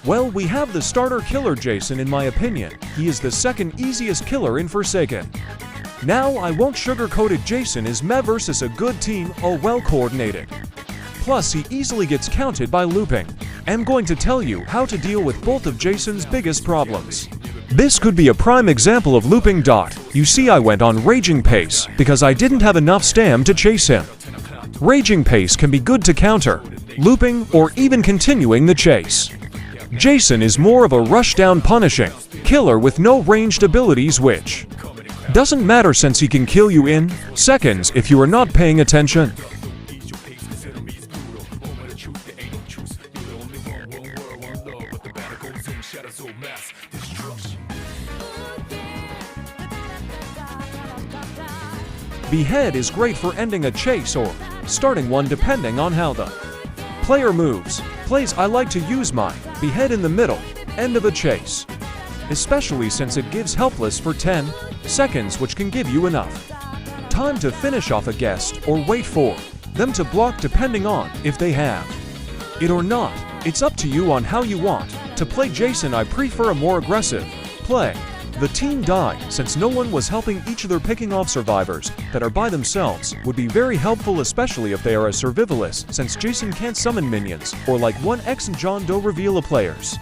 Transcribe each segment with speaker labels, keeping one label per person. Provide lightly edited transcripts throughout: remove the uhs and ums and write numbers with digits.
Speaker 1: Well, we have the starter killer Jason in my opinion. He is the second easiest killer in Forsaken. Now, I won't sugarcoat it, Jason is meh versus a good team or well coordinated. Plus, he easily gets counted by looping. I'm going to tell you how to deal with both of Jason's biggest problems. This could be a prime example of looping. You see, I went on Raging Pace because I didn't have enough stam to chase him. Raging Pace can be good to counter, looping, or even continuing the chase. Jason is more of a rushdown punishing killer with no ranged abilities, which doesn't matter since he can kill you in seconds if you are not paying attention. Behead is great for ending a chase or starting one depending on how the player moves. I like to use my Behead in the middle end of a chase, especially since it gives helpless for 10 seconds, which can give you enough time to finish off a guest or wait for them to block depending on if they have it or not. It's up to you on how you want to play Jason. I prefer a more aggressive play. The team died since no one was helping each other. Picking off survivors that are by themselves would be very helpful, especially if they are a survivalist, since Jason can't summon minions or like 1x and John Doe reveal players.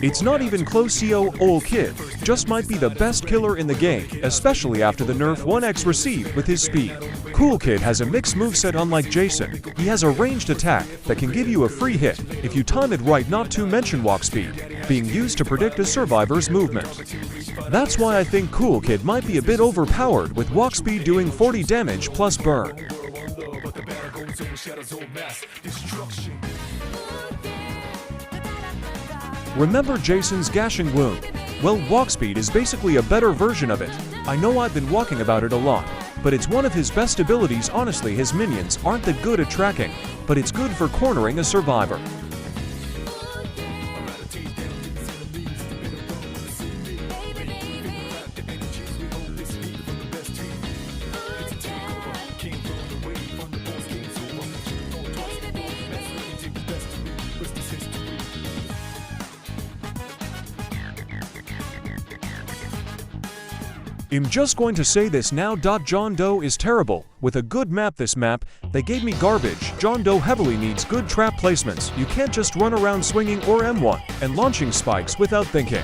Speaker 1: It's not even close. Cool Kid just might be the best killer in the game, especially after the nerf 1x received with his speed. Cool Kid has a mixed moveset unlike Jason. He has a ranged attack that can give you a free hit if you time it right, not to mention walk speed being used to predict a survivor's movement. That's why I think Cool Kid might be a bit overpowered, with walk speed doing 40 damage plus burn. Remember Jason's Gashing Wound? Well, walk speed is basically a better version of it. I know I've been walking about it a lot, but it's one of his best abilities. Honestly, his minions aren't that good at tracking, but it's good for cornering a survivor. I'm just going to say this now. John Doe is terrible with a good map. This map, they gave me garbage. John Doe heavily needs good trap placements. You can't just run around swinging or M1 and launching spikes without thinking.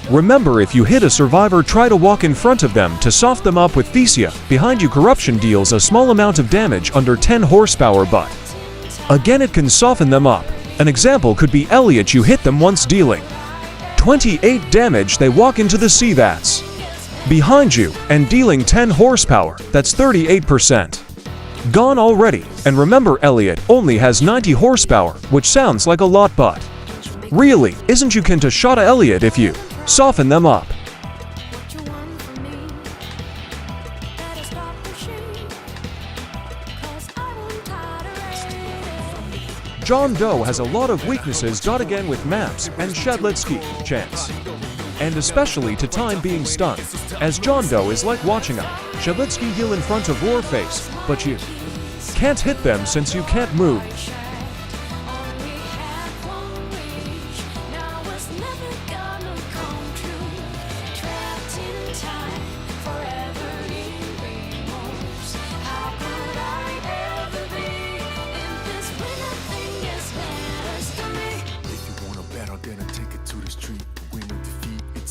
Speaker 1: Remember, if you hit a survivor, try to walk in front of them to soft them up with Thesia. Behind you, Corruption deals a small amount of damage under 10 horsepower, but again it can soften them up. An example could be Elliot. You hit them once, dealing 28 damage, they walk into the sea that's behind you and dealing 10 horsepower, that's 38% gone already. And remember, Elliot only has 90 horsepower, which sounds like a lot, but really isn't. You can two-shot Elliot if you soften them up. John Doe has a lot of weaknesses. Again with maps and Shadletsky chance, and especially to time being stunned, as John Doe is like watching a Shadletsky heal in front of Warface, but you can't hit them since you can't move.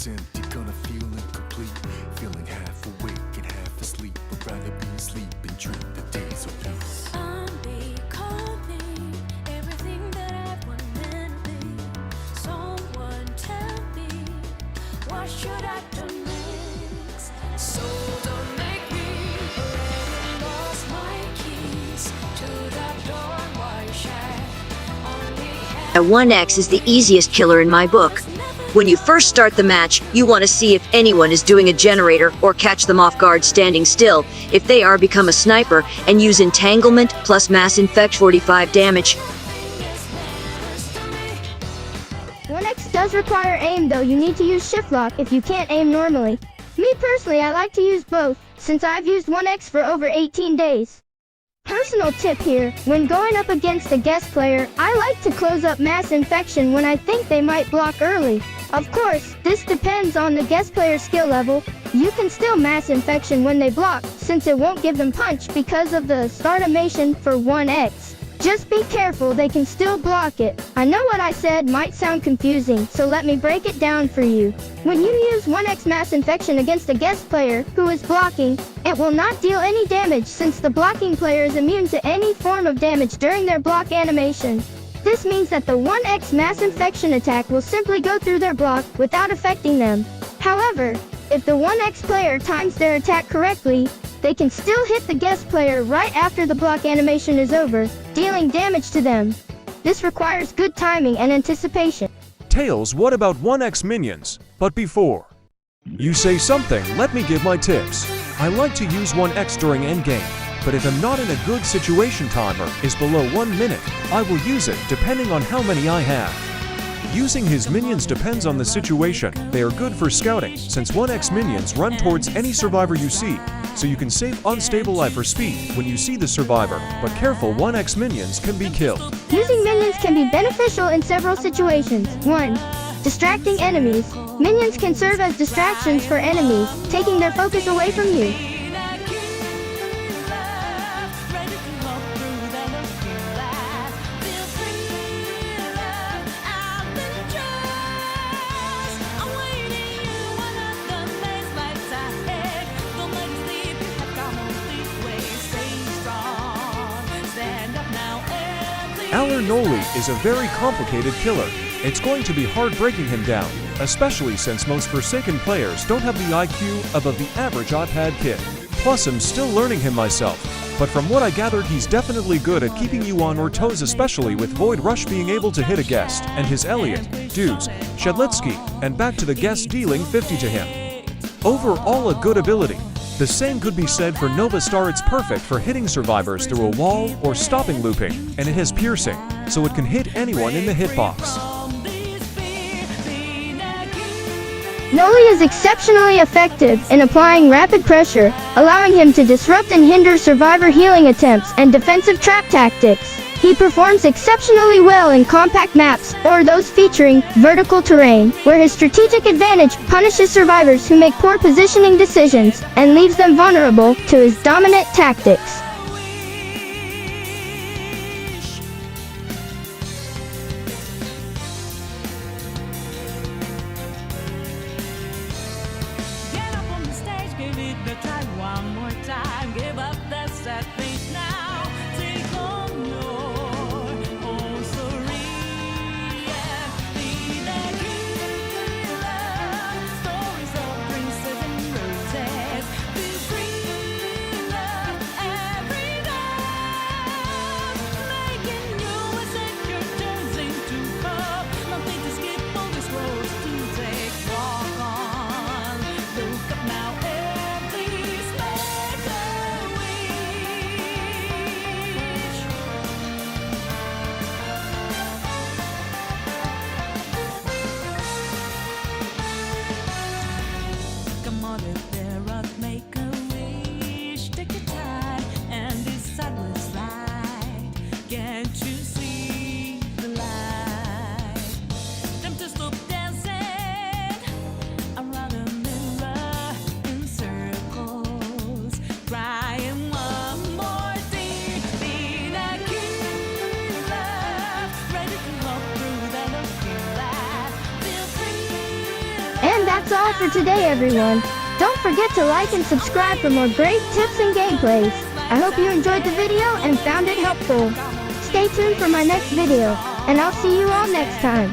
Speaker 2: Empty, gonna feel incomplete, feeling half awake and half asleep, but rather be asleep and dream the days of peace.
Speaker 3: I'm becoming everything that I want to be. Someone tell me, what should I do next? So don't make me
Speaker 4: A 1X is the easiest killer in my book. When you first start the match, you want to see if anyone is doing a generator or catch them off guard standing still. If they are, become a sniper and use entanglement plus mass infect 45 damage.
Speaker 5: 1X does require aim though, you need to use shift lock if you can't aim normally. Me personally, I like to use both, since I've used 1X for over 18 days. Personal tip here, when going up against a guest player, I like to close up mass infection when I think they might block early. Of course, this depends on the guest player's skill level. You can still mass infection when they block, since it won't give them punch because of the start animation for 1X. Just be careful, they can still block it. I know what I said might sound confusing, so let me break it down for you. When you use 1X mass infection against a guest player who is blocking, it will not deal any damage since the blocking player is immune to any form of damage during their block animation. This means that the 1X mass infection attack will simply go through their block without affecting them. However, if the 1X player times their attack correctly, they can still hit the guest player right after the block animation is over, dealing damage to them. This requires good timing and anticipation.
Speaker 1: Tails, what about 1X minions? But before you say something, let me give my tips. I like to use 1X during endgame, but if I'm not in a good situation, timer is below 1 minute, I will use it depending on how many I have. Using his minions depends on the situation. They are good for scouting, since 1X minions run towards any survivor you see, so you can save unstable life or speed when you see the survivor, but careful, 1X minions can be killed.
Speaker 5: Using minions can be beneficial in several situations. 1. Distracting enemies. Minions can serve as distractions for enemies, taking their focus away from you.
Speaker 1: Noli is a very complicated killer. It's going to be hard breaking him down, especially since most Forsaken players don't have the IQ above the average iPad kid. Plus, I'm still learning him myself, but from what I gathered, he's definitely good at keeping you on your toes, especially with Void Rush being able to hit a guest, and his Elliot, Dudes, Shedlitsky, and back to the guest dealing 50 to him. Overall, a good ability. The same could be said for Nova Star. It's perfect for hitting survivors through a wall or stopping looping, and it has piercing, so it can hit anyone in the hitbox.
Speaker 5: Noli is exceptionally effective in applying rapid pressure, allowing him to disrupt and hinder survivor healing attempts and defensive trap tactics. He performs exceptionally well in compact maps, or those featuring vertical terrain, where his strategic advantage punishes survivors who make poor positioning decisions and leaves them vulnerable to his dominant tactics.
Speaker 3: Get up on the stage, give it a try one more time. Give up that sad face now. Take on your own story and be the killer. Stories of princes and roses. Feel free, love every day. Making you a secure turns into hope. Nothing to skip all these roads to take. Walk on. Look up now and please make a wish. Come on, if there are, make a wish. Take your time and decide what's right. Can't you see the light? Time to stop dancing around a mirror in circles, crying one more thing. Be the killer, ready to walk through the looking glass. Feel free.
Speaker 5: And that's all for today, everyone. Don't forget to like and subscribe for more great tips and gameplays. I hope you enjoyed the video and found it helpful. Stay tuned for my next video, and I'll see you all next time.